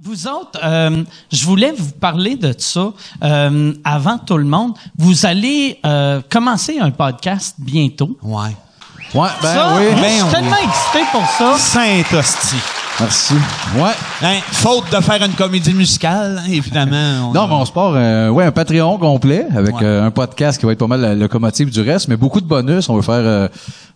Vous autres, je voulais vous parler de ça avant tout le monde. Vous allez commencer un podcast bientôt. Ouais. Ouais, ben Ça, oui. moi, je suis tellement excité pour ça. Saint-Hostie. Merci. Ouais. Hein, faute de faire une comédie musicale, hein, évidemment. Non, mais on se part un Patreon complet avec un podcast qui va être pas mal la locomotive du reste, mais beaucoup de bonus. On va faire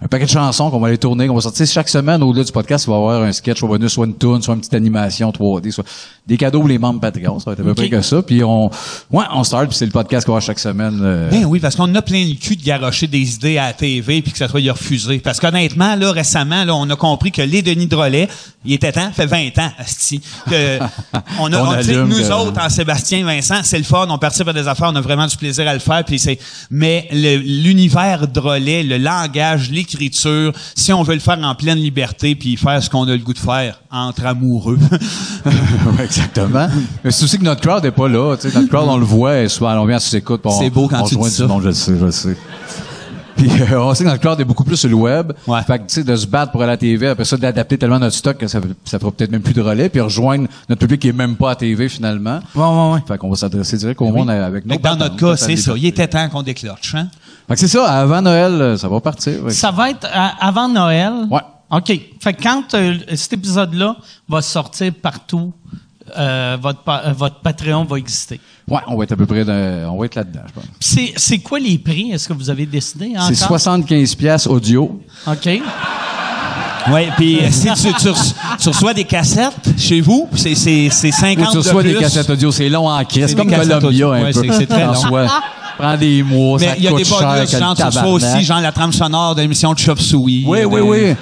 un paquet de chansons qu'on va aller tourner, qu'on va sortir chaque semaine. Au-delà du podcast, il va y avoir un sketch au bonus, soit une tune, soit une petite animation 3D, soit des cadeaux pour les membres Patreon. Ça va être à peu près que ça. Puis on start, puis c'est le podcast qu'on va avoir chaque semaine. Ben oui, parce qu'on a plein le cul de garrocher des idées à la TV puis que ça soit refusé. Parce qu'honnêtement, là, récemment, là, on a compris que les Denis Drolet, il était temps, fait 20 ans, asti, que nous autres, en Sébastien, Vincent, c'est le fun, on participe à des affaires, on a vraiment du plaisir à le faire, puis mais l'univers Drolet, le langage, l'écriture, si on veut le faire en pleine liberté puis faire ce qu'on a le goût de faire entre amoureux. Ouais, exactement. Mais c'est aussi que notre crowd est pas là, tu sais, notre crowd, on le voit, et souvent, on vient sur s'écoute. C'est beau quand tu dis ça. Non, je le sais. Puis on sait que notre crowd est beaucoup plus sur le web. Ouais. Fait que, tu sais, de se battre pour aller à la TV, après ça, d'adapter tellement notre stock que ça fera peut-être même plus de relais, puis rejoindre notre public qui est même pas à TV, finalement. Ouais. Fait qu'on va s'adresser direct au monde avec nos Dans notre cas, c'est ça. Il était temps qu'on déclenche, hein? Fait que c'est ça, avant Noël, ça va partir. Ouais. Ça va être avant Noël? Ouais. OK. Fait que quand cet épisode-là va sortir partout, votre Patreon va exister. Ouais, on va être à peu près on va être là-dedans, je pense. Puis c'est quoi les prix? Est-ce que vous avez décidé encore? C'est 75$ audio. OK. Oui, puis si tu reçois des cassettes chez vous, c'est 50 Ou tu reçois des cassettes audio, c'est long en crise, comme Columbia un peu. C'est très long. Prend des mois, mais ça il y a coûte des cher, bonus, genre, tu reçois aussi, genre, la trame sonore de l'émission de Chop Suey. Oui.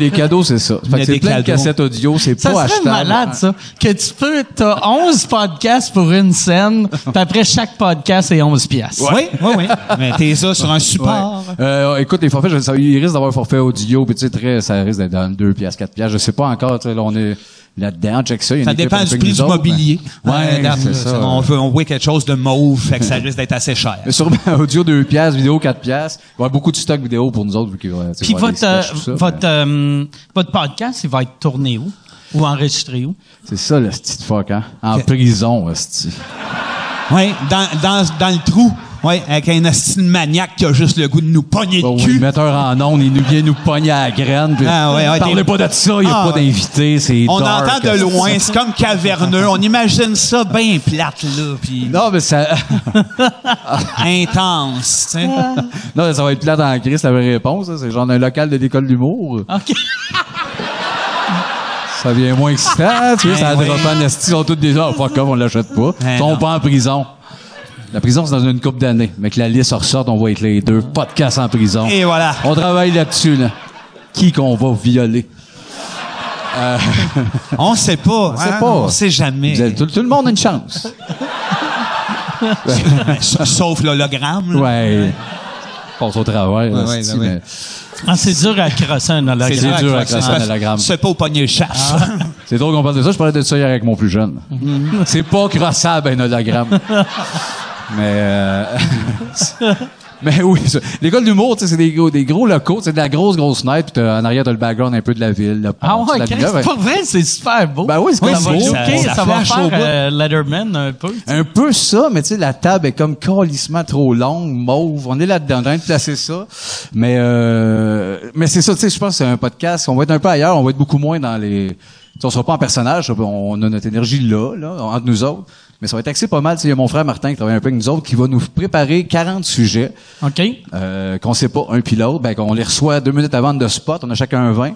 Les cadeaux, c'est ça. Fait que c'est plein de cassettes audio, c'est ça pas achetable. Ça serait malade, ça. Que t'as 11 podcasts pour une scène, puis après, chaque podcast est 11 piastres. Oui. Mais t'es ça sur un support. Ouais. Écoute, les forfaits, il risque d'avoir un forfait audio, puis tu sais, ça risque d'être dans 2 piastres, 4 piastres. Je sais pas encore, tu sais, là, on est là-dedans, check ça. Ça dépend du prix du mobilier. Ouais, c'est ça. On voit quelque chose de mauve, fait que ça risque d'être assez cher. Mais sûrement, audio 2 piastres, vidéo 4 piastres. Il va y avoir beaucoup de stock vidéo pour nous autres, vu qu'il va, puis votre podcast, il va être tourné où? Ou enregistré où? C'est ça, le style de fuck, hein? En prison, le style. Oui, dans le trou. Oui, avec un style maniaque qui a juste le goût de nous pogner le cul. Oui, le metteur en ondes, il vient nous pogner à la graine. Parlez pas de ça, il n'y a pas d'invité, c'est on dark, entend de loin, c'est comme caverneux. On imagine ça bien plate, là. Pis non, mais ça... intense, tu sais. Non, ça va être plate en crise, la vraie réponse. Hein. C'est genre un local de l'école d'humour. OK. Ça devient moins excitant, tu sais, ça drop en esti, ils sont tous déjà, fuck off, on l'achète pas. Ils sont pas en prison. La prison, c'est dans une couple d'années. Mais que la liste ressorte, on va être les deux. Podcast en prison. Et voilà. On travaille là-dessus, là. Qui qu'on va violer? On sait pas. On sait jamais. Tout le monde a une chance. Sauf l'hologramme. Ouais. Passe au travers. Mais... c'est dur à crosser un hologramme. C'est dur à crosser un hologramme. C'est pas au pogner le chasse. C'est drôle qu'on parle de ça. Je parlais de ça hier avec mon plus jeune. C'est pas crossable, un hologramme. Mais oui, ça. L'école d'humour, tu sais, c'est des gros locaux, c'est de la grosse night, puis en arrière, t'as le background un peu de la ville. C'est pas vrai, c'est super beau. Ben oui, c'est pas beau. Ça va faire Letterman un peu. T'sais. Un peu ça, mais tu sais, la table est comme calissement trop longue, mauve. On est là-dedans, en train de placer ça. Mais c'est ça, tu sais, je pense que c'est un podcast, on va être un peu ailleurs, on va être beaucoup moins dans les... T'sais, on sera pas en personnage, on a notre énergie là, entre nous autres. Mais ça va être axé pas mal. Il y a mon frère Martin qui travaille un peu avec nous autres, qui va nous préparer 40 sujets. OK. Qu'on sait pas un puis l'autre. Ben, qu'on les reçoit 2 minutes avant de spot. On a chacun un 20.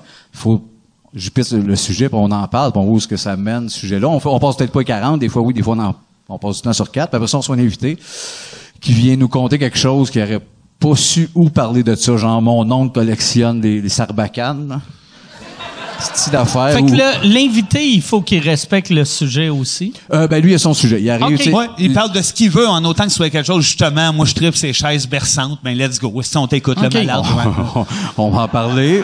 Je pisse le sujet, puis on en parle, puis on voit où ce que ça mène, ce sujet-là. On passe peut-être pas 40. Des fois, oui, des fois, on passe du temps sur 4. Puis après ça, on reçoit un invité qui vient nous conter quelque chose qui aurait pas su où parler de ça. Genre, mon oncle collectionne des sarbacanes. Style d'affaires. Fait que l'invité, il faut qu'il respecte le sujet aussi. Ben lui, il a son sujet. Il arrive. Okay. Ouais, il parle de ce qu'il veut en autant que ce soit quelque chose, justement. Moi, je tripe ces chaises berçantes. Ben, let's go. Si on t'écoute, le malade. On va en parler.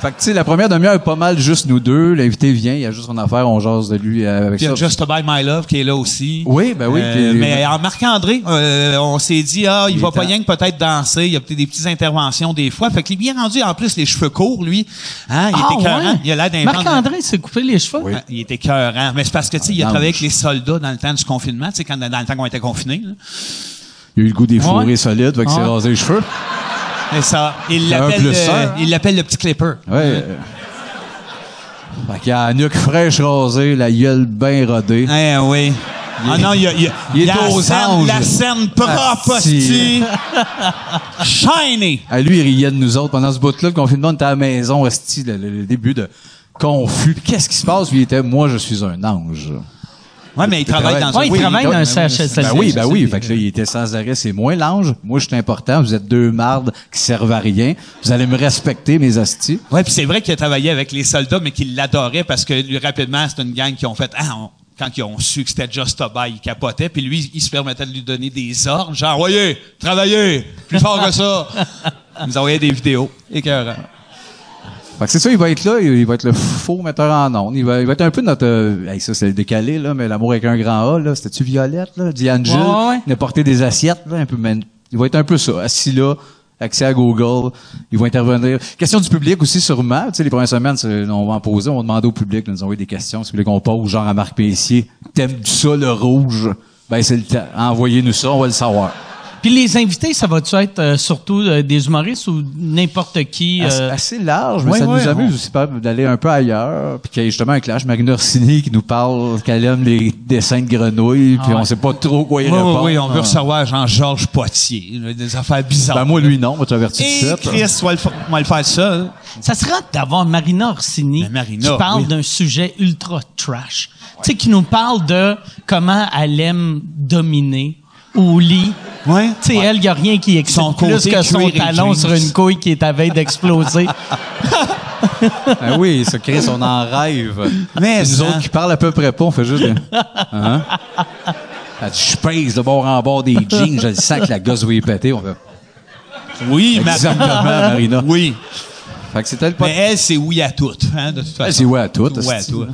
Fait que, tu sais, la première demi-heure est pas mal juste nous deux. L'invité vient, il a juste son affaire, on jase de lui avec Puis il y ça. a Just to Buy My Love qui est là aussi. Oui, ben oui. Mais en Marc-André, on s'est dit, il va pas rien que peut-être danser. Il y a peut-être des petites interventions des fois. Fait qu'il est bien rendu, en plus, les cheveux courts, lui. Hein, il était écœurant. Ouais. Il a l'air d'un Marc-André s'est coupé les cheveux. Oui. Il était écœurant. Mais c'est parce que, tu sais, il a travaillé avec les soldats dans le temps du confinement, tu sais, dans le temps qu'on était confinés. Là. Il a eu le goût des fourrés Ouais. solides, fait que c'est rasé les cheveux. C'est ça. Il un l'appelle plus un. il l'appelle le petit clipper. Ouais. Fait qu'il a la nuque fraîche rasée, la gueule bien rodée. Eh oui. Non, il il est a aux anges. la scène propre, Asti. hostie. Shiny. Ah, lui, il riait de nous autres. Pendant ce bout-là, le confinement, on était à la maison, esti, le début de confus. Puis qu'est-ce qui se passe? Lui, il était, moi, je suis un ange. Ouais, mais il travaille dans Ouais, il travaille dans un CHSLD. Ben oui. Fait que là, il était sans arrêt. C'est moi l'ange. Moi, je suis important. Vous êtes deux mardes qui servent à rien. Vous allez me respecter, mes hosties. Ouais, puis c'est vrai qu'il a travaillé avec les soldats, mais qu'il l'adorait parce que lui, rapidement, c'est une gang qui ont fait quand ils ont su que c'était Just a Buy, ils capotaient, puis lui, il se permettait de lui donner des ordres, genre, voyez, travaillez, plus fort que ça. Il nous envoyait des vidéos. Écœurant. Fait que c'est ça, il va être là, il va être le faux metteur en ondes. Il va être un peu notre... hey, ça, c'est le décalé, là, mais l'amour avec un grand A, là. C'était-tu Violette, là? Diane Gilles. Ouais. Il a porté des assiettes, là, un peu, mais il va être un peu ça. Assis là, accès à Google. Il va intervenir. Question du public aussi, sûrement. Tu sais, les premières semaines, on va en poser, on va demander au public de nous envoyer des questions. Si vous voulez qu'on pose, genre à Marc Pessier, t'aimes ça, le rouge? Ben, c'est le temps. Envoyez-nous ça, on va le savoir. Puis les invités, ça va-tu être surtout des humoristes ou n'importe qui? Assez large, mais Ouais, ça ouais, nous amuse aussi pas d'aller un peu ailleurs. Puis qu'il y a justement un clash. Marina Orsini qui nous parle qu'elle aime les dessins de grenouilles, puis on sait pas trop quoi y répondre. Oui, on veut recevoir Jean-Georges Poitier, là, des affaires bizarres. Ben moi, lui, non, moi, tu avertis tout de Et suite. Chris, on va le faire ça. Hein. Ça serait hâte d'avoir Marina Orsini Mais Marina, qui parle oui. d'un sujet ultra trash. Tu sais, qui nous parle de comment elle aime dominer au lit. Ouais. Tu sais, elle, il n'y a rien qui excite Son plus côté que son cuir et talon jeans. sur une couille qui est à veille d'exploser. Ben oui, ça, Chris, on en rêve. Mais nous ça. autres qui parlent à peu près pas, on fait juste... Hein? Elle dit, je pèse de bord en bord des jeans, je le sens que la gosse va y péter. On fait... Oui, Exactement, Marina. Oui. Fait que c'était le Mais elle, c'est oui à tout, hein, de toute façon. C'est ouais à tout. Ouais à esti. tout.